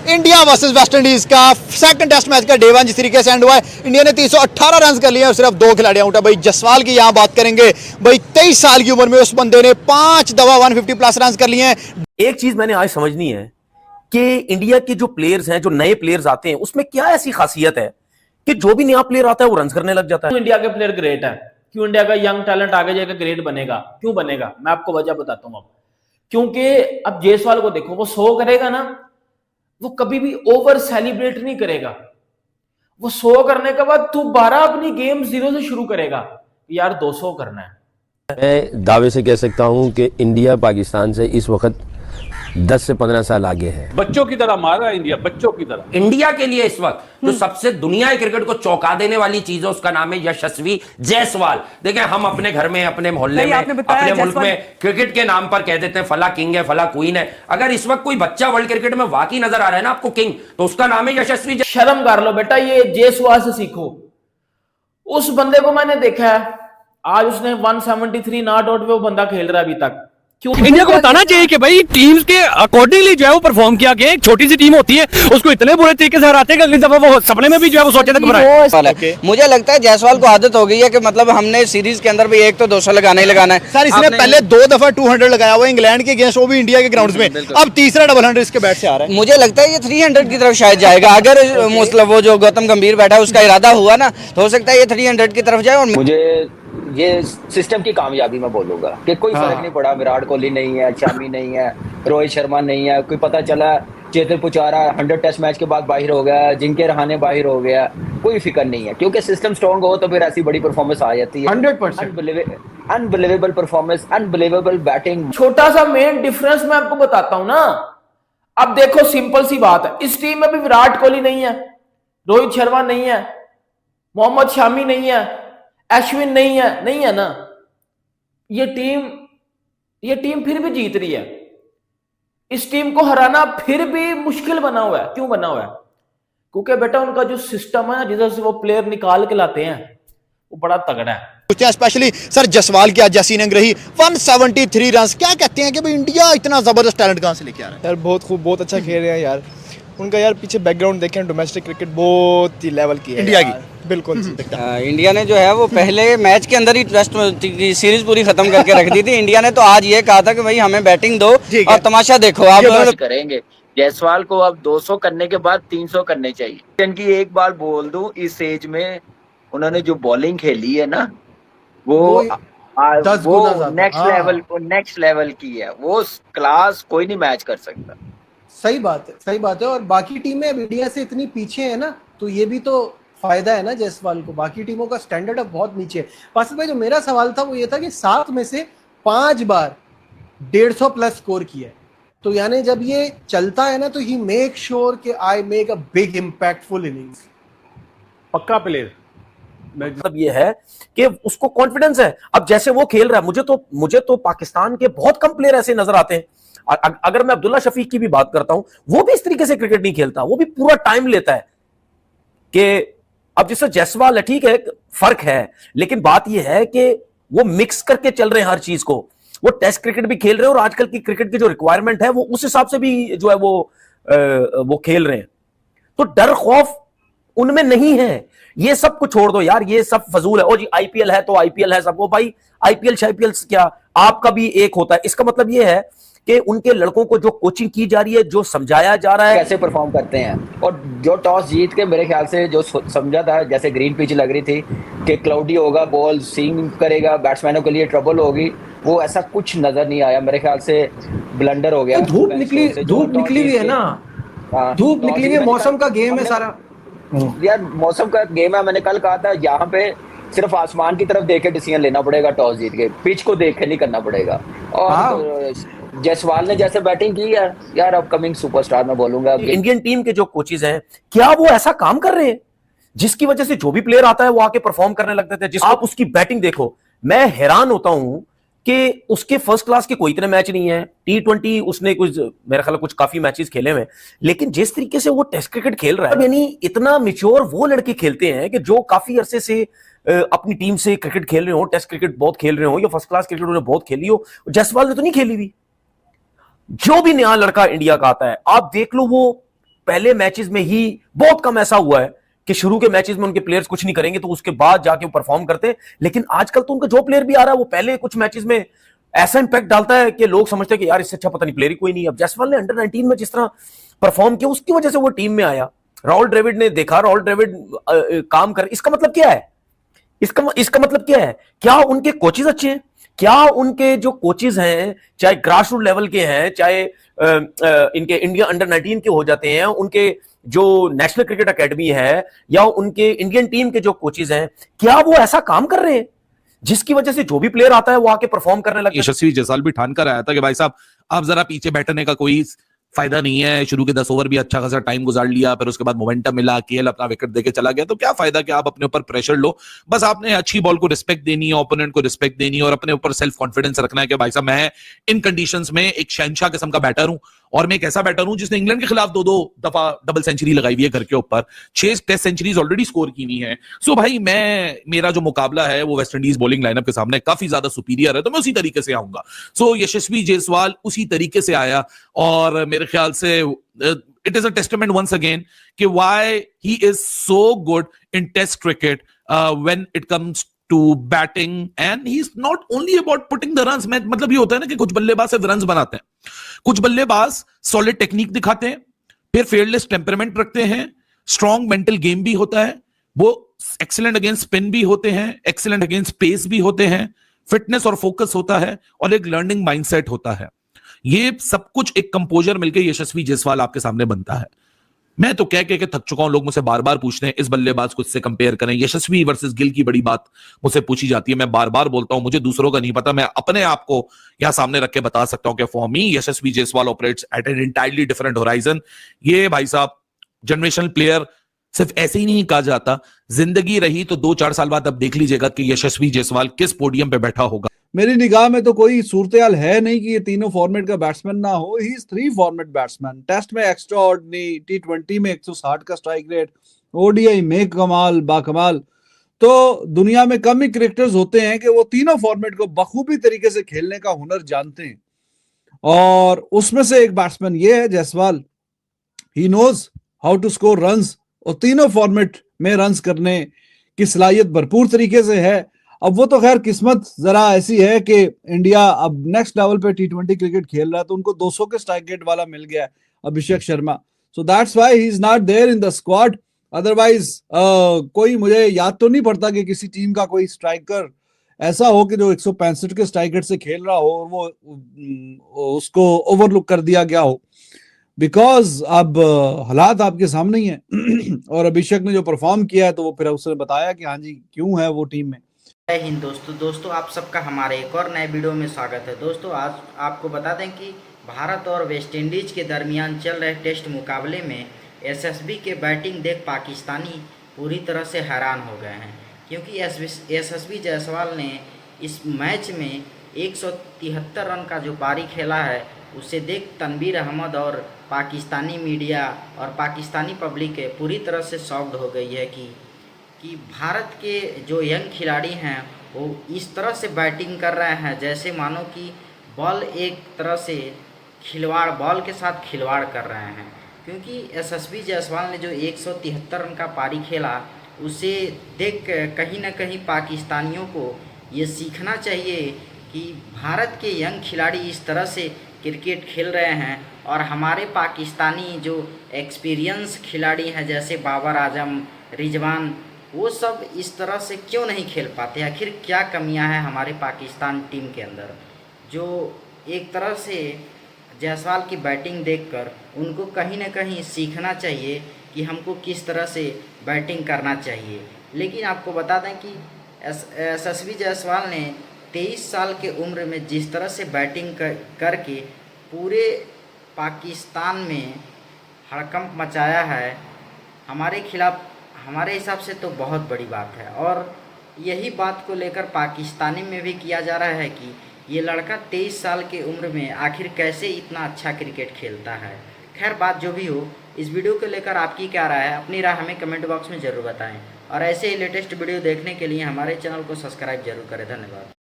India versus West Indies का second test match का day 1 जिस तरीके से एंड हुआ है, इंडिया ने 318 रन कर लिए और सिर्फ 2 खिलाड़ी आउट है। भाई जसवाल की यहां बात करेंगे, भाई 23 साल की उम्र में उस बंदे ने 5 दफा 150 प्लस रन कर लिए हैं। एक चीज मैंने आज समझनी है कि इंडिया के जो प्लेयर्स हैं, जो नए प्लेयर्स आते हैं, उसमें क्या ऐसी खासियत है कि जो भी नया प्लेयर आता है वो रन करने लग जाता है। इंडिया के प्लेयर ग्रेट है, क्यों इंडिया का यंग टैलेंट आगे जाकर ग्रेट बनेगा? क्यों बनेगा? मैं आपको वजह बताता हूं। अब क्योंकि अब जायसवाल को देखो, वो 100 करेगा ना, वो कभी भी ओवर सेलिब्रेट नहीं करेगा। वो 100 करने के बाद तू 12 अपनी गेम 0 से शुरू करेगा, यार 200 करना है। मैं दावे से कह सकता हूं कि इंडिया पाकिस्तान से इस वक्त 10 से 15 साल आगे है। बच्चों की तरह मारा इंडिया, बच्चों की तरह। इंडिया के लिए इस वक्त जो सबसे दुनिया के क्रिकेट को चौंका देने वाली चीज है, उसका नाम है यशस्वी जायसवाल। देखिए, हम अपने घर में, अपने मोहल्ले में, अपने मुल्क में क्रिकेट के नाम पर कह देते हैं फला किंग है, फला क्वीन है। अगर इस वक्त कोई बच्चा वर्ल्ड क्रिकेट में वाकई नजर आ रहा है ना आपको किंग, तो उसका नाम है यशस्वी। शर्म कर लो बेटा, ये जायसवाल से सीखो। उस बंदे को मैंने देखा है, आज उसने 173 नॉट आउट पे वो बंदा खेल रहा है अभी तक। इंडिया को बताना चाहिए कि भाई टीम्स के अकॉर्डिंगली जो है वो परफॉर्म किया गया। एक छोटी सी टीम होती है, उसको इतने बुरे तरीके से हराते हैं कि अगली दफा वो सपने में भी जो है वो सोचे तक घबराए। मुझे लगता है जायसवाल को आदत हो गई है कि मतलब हमने सीरीज के अंदर भी एक तो 200 लगाना ही लगाना है। सर इसने पहले 2 दफा 200 लगाया हुआ इंग्लैंड के अगेंस्ट, वो भी इंडिया के ग्राउंड में। अब तीसरा डबल 100 इसके बैट से आ रहा है। मुझे लगता है ये 300 की तरफ शायद जाएगा। अगर मतलब वो जो गौतम गंभीर बैठा है उसका इरादा हुआ ना, तो हो सकता है ये 300 की तरफ जाए। और मुझे ये सिस्टम की कामयाबी मैं बोलूंगा कि कोई फर्क नहीं पड़ा। विराट कोहली नहीं है, शमी नहीं है, रोहित शर्मा नहीं है, कोई पता चला चेतन पुजारा 100 टेस्ट मैच के बाद बाहर हो गया, जिनके रहाने बाहर हो गया, कोई फिक्र नहीं है। क्योंकि सिस्टम स्ट्रॉन्ग हो तो फिर ऐसी बड़ी परफॉर्मेंस आ जाती है। 100% अनबिलीवेबल परफॉर्मेंस, अनबिलीवेबल बैटिंग। छोटा सा मेन डिफरेंस मैं आपको बताता हूं ना। अब देखो, सिंपल सी बात है, इस टीम में भी विराट कोहली नहीं है, रोहित शर्मा नहीं है, मोहम्मद शमी नहीं है, अश्विन नहीं है ना। ये टीम फिर भी जीत रही है। इस टीम को हराना फिर भी मुश्किल बना हुआ है। क्यों बना हुआ है? क्योंकि बेटा उनका जो सिस्टम है ना, जिधर से वो प्लेयर निकाल के लाते हैं, वो बड़ा तगड़ा है। स्पेशली सर जसवाल की आज जैसी इनिंग रही, 173 रन। क्या कहते हैं कि भाई इंडिया इतना जबरदस्त टैलेंट कहां से लेके आ रहा है? यार बहुत खूब, बहुत अच्छा खेल रहे हैं यार। उनका यार पीछे बैकग्राउंड देखें, डोमेस्टिक क्रिकेट बहुत ही लेवल की है इंडिया की। बिल्कुल। इंडिया ने जो है वो पहले मैच के अंदर ही टेस्ट की सीरीज पूरी खत्म करके रख दी थी। इंडिया ने तो आज ये कहा था कि भाई हमें बैटिंग दो और तमाशा देखो। आप करेंगे जायसवाल को अब 200 करने के बाद 300 करने चाहिए। इनकी एक बार बोल दूं, इस एज में उन्होंने जो बॉलिंग खेली है ना, वो नेक्स्ट लेवल की है। वो क्लास कोई नहीं मैच कर सकता। सही बात है, सही बात है। और बाकी टीमें अब इंडिया से इतनी पीछे है ना, तो ये भी तो फायदा है ना जायसवाल को। बाकी टीमों का स्टैंडर्ड अब बहुत नीचे है। पासिल भाई, जो मेरा सवाल था वो ये था कि 7 में से 5 बार 150 प्लस स्कोर किया है, तो यानी जब ये चलता है ना, तो ही मेक श्योर कि I make a big impactful innings. पक्का प्लेयर। मतलब ये है कि उसको कॉन्फिडेंस है। अब जैसे वो खेल रहा है, मुझे तो पाकिस्तान के बहुत कम प्लेयर ऐसे नजर आते हैं। अगर मैं अब्दुल्ला शफीक की भी बात करता हूं, वो भी इस तरीके से क्रिकेट नहीं खेलता। वो भी पूरा टाइम लेता है कि अब जैसे जायसवाल है, ठीक है, फर्क है, लेकिन बात यह है कि वो मिक्स करके चल रहे हैं हर चीज को। वो टेस्ट क्रिकेट भी खेल रहे हैं और आजकल की क्रिकेट की जो रिक्वायरमेंट है वो उस हिसाब से भी जो है वो खेल रहे हैं। तो डर खौफ उनमें नहीं है। ये सब कुछ छोड़ दो यार, ये सब फजूल है। ओ जी आईपीएल है तो आईपीएल है सबको। भाई आईपीएल शाईपीएल क्या, आपका भी एक होता है। इसका मतलब ये है कि उनके लड़कों को जो कोचिंग की जा रही है, जो समझाया जा रहा है, कैसे परफॉर्म करते हैं। और जो टॉस जीत के मेरे ख्याल से जो समझा था, जैसे ग्रीन पिच लग रही थी कि क्लाउडी होगा, बॉल स्विंग करेगा, बैट्समैनों के लिए ट्रबल होगी, वो ऐसा कुछ नजर नहीं आया। मेरे ख्याल से ब्लंडर हो गया। धूप निकली हुई है ना, धूप निकली हुई है, मौसम का गेम है सारा। यार मौसम का गेम है। मैंने कल कहा था, यहाँ पे सिर्फ आसमान की तरफ देख के डिसीजन लेना पड़ेगा टॉस जीत के, पिच को देख के नहीं करना पड़ेगा। और जायसवाल ने जैसे बैटिंग की है यार, अपकमिंग सुपरस्टार मैं बोलूंगा। इंडियन टीम के जो कोचेज हैं, क्या वो ऐसा काम कर रहे हैं जिसकी वजह से जो भी प्लेयर आता है वो आके परफॉर्म करने लगते थे? आप उसकी बैटिंग देखो, मैं हैरान होता हूं कि उसके फर्स्ट क्लास के कोई इतने मैच नहीं है। T20 उसने कुछ, मेरा ख्याल कुछ काफी मैचेस खेले हुए, लेकिन जिस तरीके से वो टेस्ट क्रिकेट खेल रहा है, यानी इतना मिच्योर वो लड़के खेलते हैं कि जो काफी अरसे से अपनी टीम से क्रिकेट खेल रहे हो, टेस्ट क्रिकेट बहुत खेल रहे हो या फर्स्ट क्लास क्रिकेट उन्होंने बहुत खेली हो। जायसवाल ने तो नहीं खेली हुई। जो भी नया लड़का इंडिया का आता है, आप देख लो, वो पहले मैचेस में ही बहुत कम ऐसा हुआ है कि शुरू के मैचेस में उनके प्लेयर्स कुछ नहीं करेंगे तो उसके बाद जाके परफॉर्म करते हैं। लेकिन आजकल तो उनका जो प्लेयर भी आ रहा है वो पहले कुछ मैचेस में ऐसा इंपैक्ट डालता है कि लोग समझते हैं कि यार इससे अच्छा पता नहीं प्लेयर ही कोई नहीं। अब जायसवाल ने अंडर 19 में जिस तरह परफॉर्म किया उसकी वजह से वो टीम में आया। राहुल द्रविड़ ने देखा, राहुल द्रविड़ काम कर, इसका मतलब क्या है? इसका मतलब क्या है? क्या उनके कोचेज अच्छे हैं? क्या उनके जो कोचेज हैं, चाहे ग्रास रूट लेवल के हैं, चाहे इनके इंडिया अंडर 19 के हो जाते हैं, उनके जो नेशनल क्रिकेट एकेडमी है या उनके इंडियन टीम के जो कोचेज हैं, क्या वो ऐसा काम कर रहे हैं जिसकी वजह से जो भी प्लेयर आता है वो आके परफॉर्म करने लगता है? यशस्वी जायसवाल भी ठान कर आया था कि भाई साहब आप जरा पीछे बैठने का कोई फायदा नहीं है। शुरू के 10 ओवर भी अच्छा खासा टाइम गुजार लिया, फिर उसके बाद मोमेंटम मिला, केएल अपना विकेट देके चला गया, तो क्या फायदा कि आप अपने ऊपर प्रेशर लो। बस आपने अच्छी बॉल को रिस्पेक्ट देनी है, ओपोनेंट को रिस्पेक्ट देनी है और अपने ऊपर सेल्फ कॉन्फिडेंस रखना है कि भाई साहब मैं इन कंडीशंस में एक शहनशाह किस्म का बैटर हूं और मैं एक ऐसा बैटर हूं जिसने इंग्लैंड के खिलाफ 2-2 दफा डबल सेंचुरी लगाई हुई है घर के ऊपर, 6 टेस्ट सेंचुरीज ऑलरेडी स्कोर की हुई है। सो भाई मेरा जो मुकाबला है वो वेस्ट इंडीज बॉलिंग लाइनअप के सामने काफी ज्यादा सुपीरियर है, तो मैं उसी तरीके से आऊंगा। सो यशस्वी जायसवाल उसी तरीके से आया और मेरे ख्याल से it is a testament once again कि why he is so good in test cricket when it comes to batting and he's not only about putting the runs। मतलब ये होता है ना कि कुछ बल्लेबाज सिर्फ रन्स बनाते हैं, कुछ बल्लेबाज सॉलिड टेक्निक दिखाते हैं, फिर फेयरलेस टेम्परामेंट रखते हैं, स्ट्रॉन्ग मेंटल गेम भी होता है, वो एक्सीलेंट अगेंस्ट स्पिन भी होते हैं, एक्सीलेंट अगेंस्ट पेस भी होते हैं, फिटनेस और फोकस होता है और एक लर्निंग माइंडसेट होता है। ये सब कुछ एक कंपोजर मिलकर यशस्वी जायसवाल आपके सामने बनता है। मैं तो कह के थक चुका हूं, लोग मुझसे बार बार पूछते हैं इस बल्लेबाज को इससे कंपेयर करें, यशस्वी वर्सेस गिल की बड़ी बात मुझसे पूछी जाती है। मैं बार बार बोलता हूं मुझे दूसरों का नहीं पता, मैं अपने आप को यहां सामने रख के बता सकता हूं कि for me Yashasvi Jaiswal operates at an entirely different horizon. ये भाई साहब जनरेशनल प्लेयर सिर्फ ऐसे ही नहीं कहा जाता, जिंदगी रही तो 2-4 साल बाद अब देख लीजिएगा कि यशस्वी जायसवाल किस पोडियम पे बैठा होगा। मेरी निगाह में तो कोई सूरत-ए-हाल है नहीं कि ये तीनों फॉर्मेट का बैट्समैन ना हो। He is 3 format batsman. Test में एक्स्ट्रा ऑर्डिनरी, T20 में 160 का स्ट्राइक रेट, ODI में कमाल बाकमाल। तो दुनिया में कम ही क्रिकेटर्स होते हैं कि वो तीनों फॉर्मेट को बखूबी तरीके से खेलने का हुनर जानते हैं और उसमें से एक बैट्समैन ये है Jaiswal. He knows how to score runs और तीनों फॉर्मेट में रन्स करने की सलाहियत भरपूर तरीके से है। अब वो तो खैर किस्मत जरा ऐसी है कि इंडिया अब नेक्स्ट लेवल पे T20 क्रिकेट खेल रहा है, तो उनको 200 के स्ट्राइक रेट वाला मिल गया है Abhishek Sharma, so that's why he is not there in the squad. Otherwise कोई मुझे याद तो नहीं पड़ता कि किसी टीम का कोई स्ट्राइकर ऐसा हो कि जो 165 के स्ट्राइक रेट से खेल रहा हो और वो उसको ओवरलुक कर दिया गया हो, बिकॉज अब हालात आपके सामने ही हैं और अभिषेक ने जो परफॉर्म किया है तो वो फिर उसने बताया कि हाँ जी क्यों है वो टीम में। जय हिंद दोस्तों आप सबका हमारे एक और नए वीडियो में स्वागत है। दोस्तों आज आपको बता दें कि भारत और वेस्ट इंडीज के दरमियान चल रहे टेस्ट मुकाबले में यशस्वी के बैटिंग देख पाकिस्तानी पूरी तरह से हैरान हो गए हैं, क्योंकि यशस्वी जायसवाल ने इस मैच में 173 रन का जो पारी खेला है उसे देख तनवीर अहमद और पाकिस्तानी मीडिया और पाकिस्तानी पब्लिक पूरी तरह से शॉक्ड हो गई है कि भारत के जो यंग खिलाड़ी हैं वो इस तरह से बैटिंग कर रहे हैं जैसे मानो कि बॉल एक तरह से बॉल के साथ खिलवाड़ कर रहे हैं। क्योंकि यशस्वी जायसवाल ने जो 173 रन का पारी खेला उसे देख कहीं ना कहीं पाकिस्तानियों को ये सीखना चाहिए कि भारत के यंग खिलाड़ी इस तरह से क्रिकेट खेल रहे हैं और हमारे पाकिस्तानी जो एक्सपीरियंस खिलाड़ी हैं जैसे बाबर आजम, रिजवान, वो सब इस तरह से क्यों नहीं खेल पाते। आखिर क्या कमियां हैं हमारे पाकिस्तान टीम के अंदर, जो एक तरह से जायसवाल की बैटिंग देखकर उनको कहीं ना कहीं सीखना चाहिए कि हमको किस तरह से बैटिंग करना चाहिए। लेकिन आपको बता दें कि यशस्वी जायसवाल ने 23 साल के उम्र में जिस तरह से बैटिंग करके पूरे पाकिस्तान में हड़कंप मचाया है, हमारे खिलाफ हमारे हिसाब से तो बहुत बड़ी बात है। और यही बात को लेकर पाकिस्तानी में भी किया जा रहा है कि ये लड़का 23 साल के उम्र में आखिर कैसे इतना अच्छा क्रिकेट खेलता है। खैर बात जो भी हो, इस वीडियो को लेकर आपकी क्या राय है, अपनी राय हमें कमेंट बॉक्स में ज़रूर बताएं और ऐसे ही लेटेस्ट वीडियो देखने के लिए हमारे चैनल को सब्सक्राइब जरूर करें। धन्यवाद।